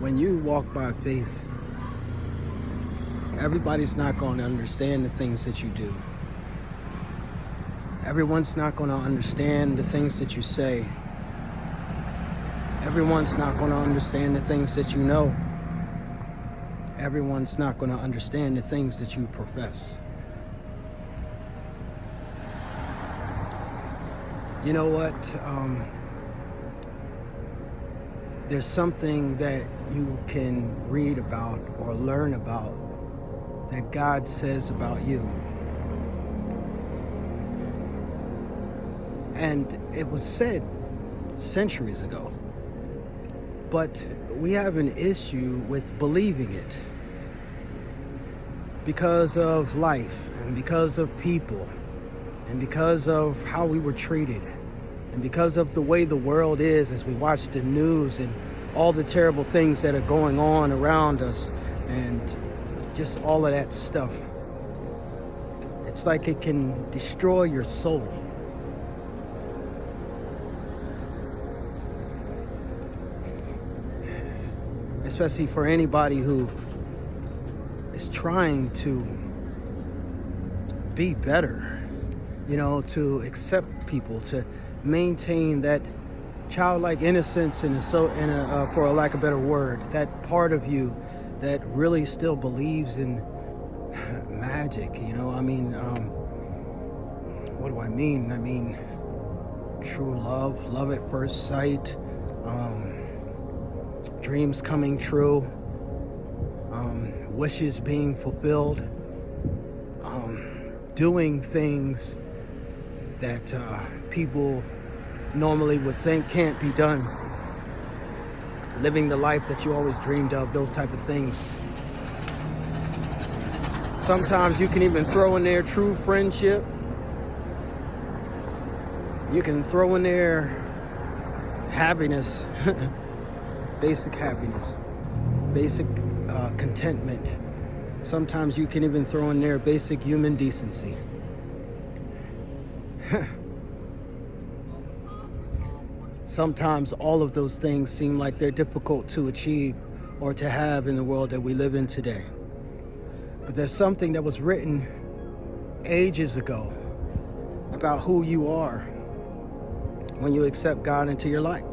When you walk by faith, everybody's not going to understand the things that you do. Everyone's not going to understand the things that you say. Everyone's not going to understand the things that you know. Everyone's not going to understand the things that you profess. You know what? There's something that you can read about or learn about that God says about you. And it was said centuries ago. But we have an issue with believing it because of life and because of people and because of how we were treated and because of the way the world is as we watch the news and all the terrible things that are going on around us and just all of that stuff. It's like it can destroy your soul. Especially for anybody who is trying to be better, to accept people, to maintain that childlike innocence for a lack of a better word, that part of you that really still believes in magic. What do I mean? I mean true love at first sight, dreams coming true, wishes being fulfilled, doing things that people normally would think can't be done, living the life that you always dreamed of, those type of things. Sometimes you can even throw in there true friendship. You can throw in there happiness, basic happiness, basic contentment. Sometimes you can even throw in there basic human decency. Sometimes all of those things seem like they're difficult to achieve or to have in the world that we live in today. But there's something that was written ages ago about who you are when you accept God into your life.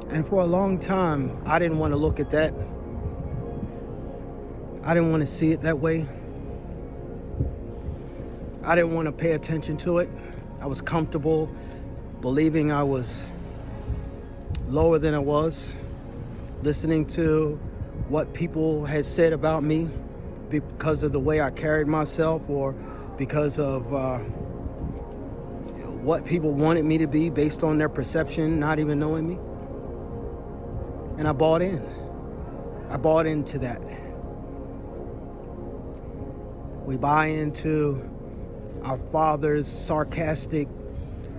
And for a long time, I didn't want to look at that. I didn't want to see it that way. I didn't want to pay attention to it. I was comfortable believing I was lower than I was, listening to what people had said about me because of the way I carried myself or because of what people wanted me to be based on their perception, not even knowing me. And I bought in. I bought into that. We buy into our father's sarcastic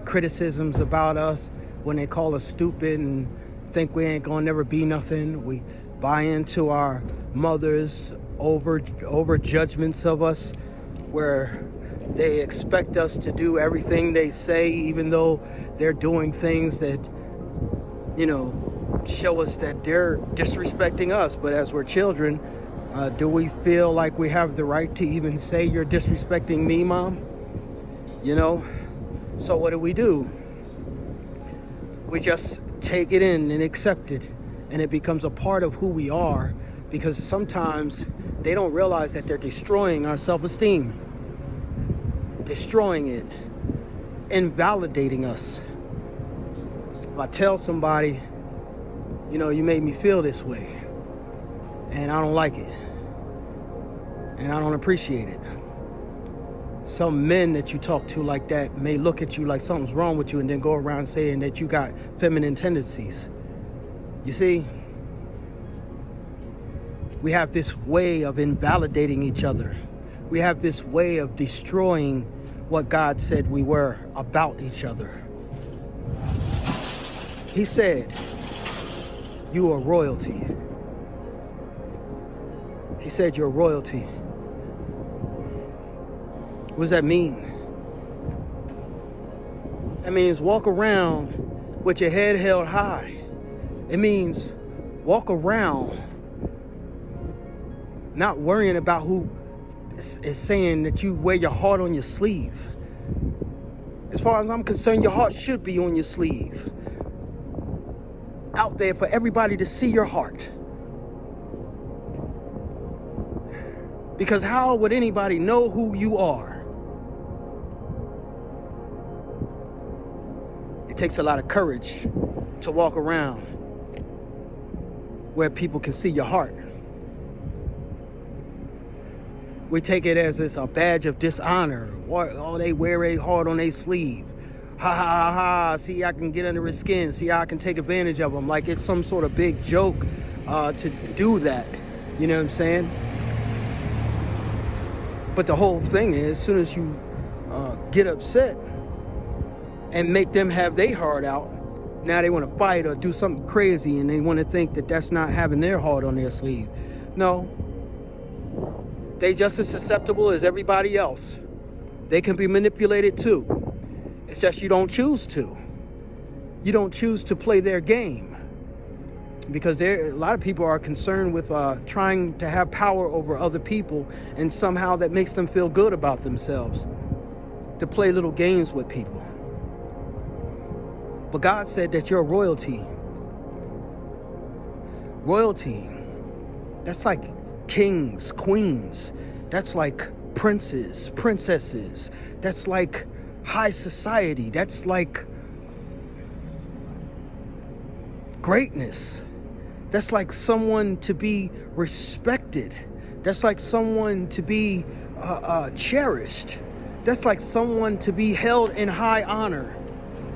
criticisms about us when they call us stupid and think we ain't gonna never be nothing. We buy into our mother's over judgments of us where they expect us to do everything they say, even though they're doing things that, show us that they're disrespecting us. But as we're children, do we feel like we have the right to even say you're disrespecting me, Mom? So what do? We just take it in and accept it, and it becomes a part of who we are, because sometimes they don't realize that they're destroying our self-esteem, destroying it, invalidating us. If I tell somebody, you made me feel this way, and I don't like it, and I don't appreciate it. Some men that you talk to like that may look at you like something's wrong with you and then go around saying that you got feminine tendencies. You see, we have this way of invalidating each other. We have this way of destroying what God said we were about each other. He said, you are royalty. He said you're royalty. What does that mean? That means walk around with your head held high. It means walk around not worrying about who is saying that you wear your heart on your sleeve. As far as I'm concerned, your heart should be on your sleeve. Out there for everybody to see your heart. Because how would anybody know who you are? It takes a lot of courage to walk around where people can see your heart. We take it as it's a badge of dishonor. Oh, they wear a heart on their sleeve. Ha ha ha ha. See, I can get under his skin. See, I can take advantage of him. Like it's some sort of big joke to do that. You know what I'm saying? But the whole thing is, as soon as you get upset and make them have their heart out, now they want to fight or do something crazy, and they want to think that that's not having their heart on their sleeve. No. They just as susceptible as everybody else. They can be manipulated too. It's just you don't choose to. You don't choose to play their game. Because a lot of people are concerned with trying to have power over other people, and somehow that makes them feel good about themselves. To play little games with people. But God said that you're royalty. Royalty, that's like kings, queens. That's like princes, princesses. That's like high society. That's like greatness. That's like someone to be respected. That's like someone to be cherished. That's like someone to be held in high honor.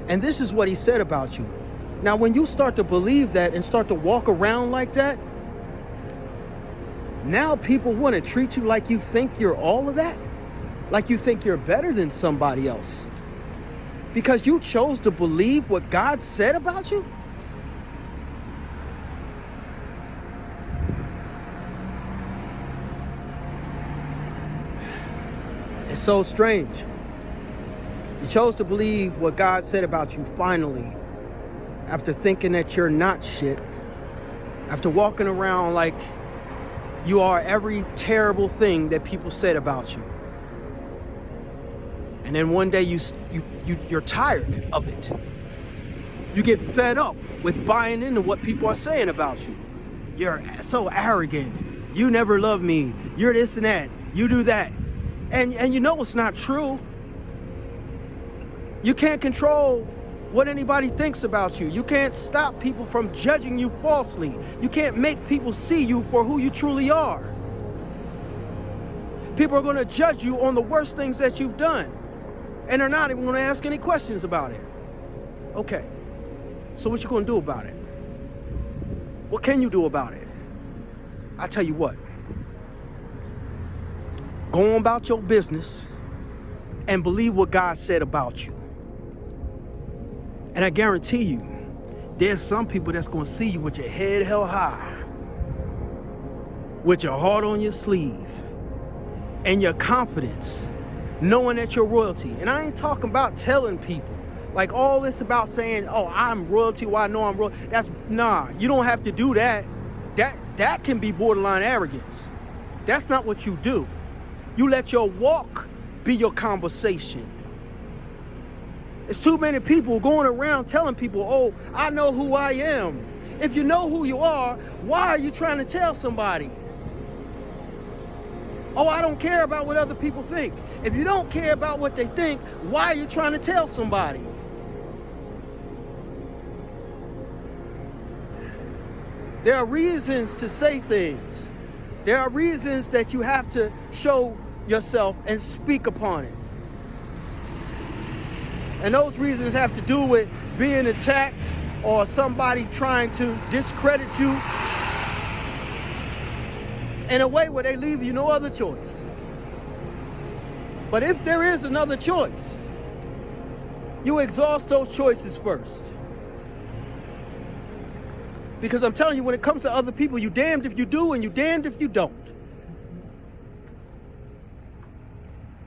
And this is what he said about you. Now, when you start to believe that and start to walk around like that, now people want to treat you like you think you're all of that. Like you think you're better than somebody else. Because you chose to believe what God said about you. It's so strange. You chose to believe what God said about you finally. After thinking that you're not shit. After walking around like you are every terrible thing that people said about you. And then one day you're tired of it. You get fed up with buying into what people are saying about you. You're so arrogant. You never loved me. You're this and that. You do that. And you know it's not true. You can't control what anybody thinks about you. You can't stop people from judging you falsely. You can't make people see you for who you truly are. People are going to judge you on the worst things that you've done. And they're not even going to ask any questions about it. Okay, so what you going to do about it? What can you do about it? I tell you what. Go on about your business and believe what God said about you. And I guarantee you, there's some people that's going to see you with your head held high, with your heart on your sleeve, and your confidence, knowing that you're royalty. And I ain't talking about telling people. Like all this about saying, oh, I'm royalty, well, I know I'm royalty. Nah, you don't have to do that. That can be borderline arrogance. That's not what you do. You let your walk be your conversation. It's too many people going around telling people, oh, I know who I am. If you know who you are, why are you trying to tell somebody? Oh, I don't care about what other people think. If you don't care about what they think, why are you trying to tell somebody? There are reasons to say things. There are reasons that you have to show yourself and speak upon it. And those reasons have to do with being attacked or somebody trying to discredit you in a way where they leave you no other choice. But if there is another choice, you exhaust those choices first. Because I'm telling you, when it comes to other people, you damned if you do and you damned if you don't.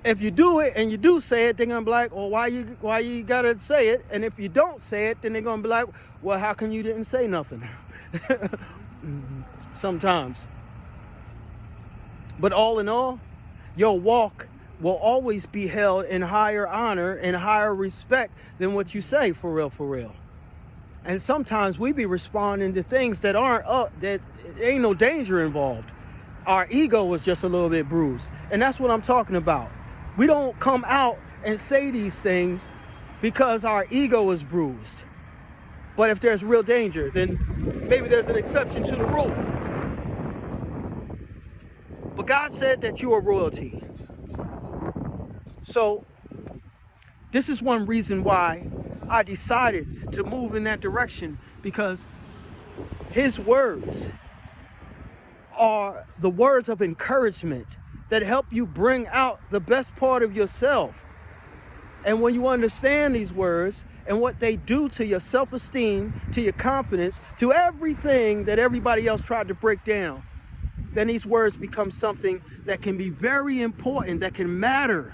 If you do it and you do say it, they're gonna be like, well, why you gotta say it? And if you don't say it, then they're gonna be like, well, how come you didn't say nothing? Sometimes. But all in all, your walk will always be held in higher honor and higher respect than what you say, for real, for real. And sometimes we be responding to things that aren't that ain't no danger involved. Our ego was just a little bit bruised. And that's what I'm talking about. We don't come out and say these things because our ego is bruised. But if there's real danger, then maybe there's an exception to the rule. But God said that you are royalty. So this is one reason why I decided to move in that direction, because his words are the words of encouragement that help you bring out the best part of yourself. And when you understand these words and what they do to your self-esteem, to your confidence, to everything that everybody else tried to break down, then these words become something that can be very important, that can matter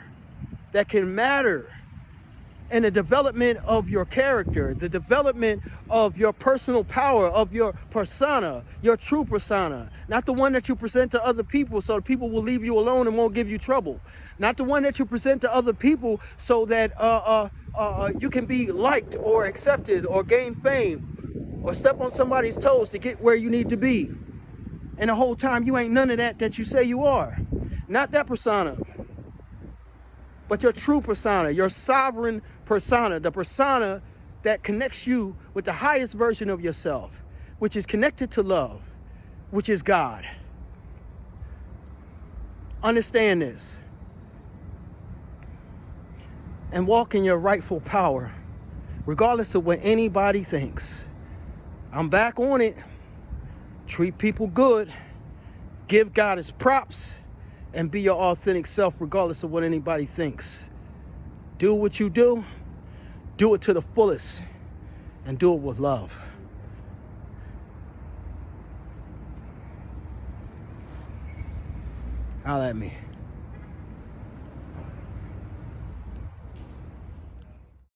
in the development of your character, the development of your personal power, of your persona, your true persona. Not the one that you present to other people so people will leave you alone and won't give you trouble. Not the one that you present to other people so that you can be liked or accepted or gain fame or step on somebody's toes to get where you need to be. And the whole time you ain't none of that you say you are. Not that persona, but your true persona, your sovereign persona, the persona that connects you with the highest version of yourself, which is connected to love, which is God. Understand this and walk in your rightful power, regardless of what anybody thinks. I'm back on it. Treat people good. Give God his props. And be your authentic self regardless of what anybody thinks. Do what you do. Do it to the fullest. And do it with love. Holla at me.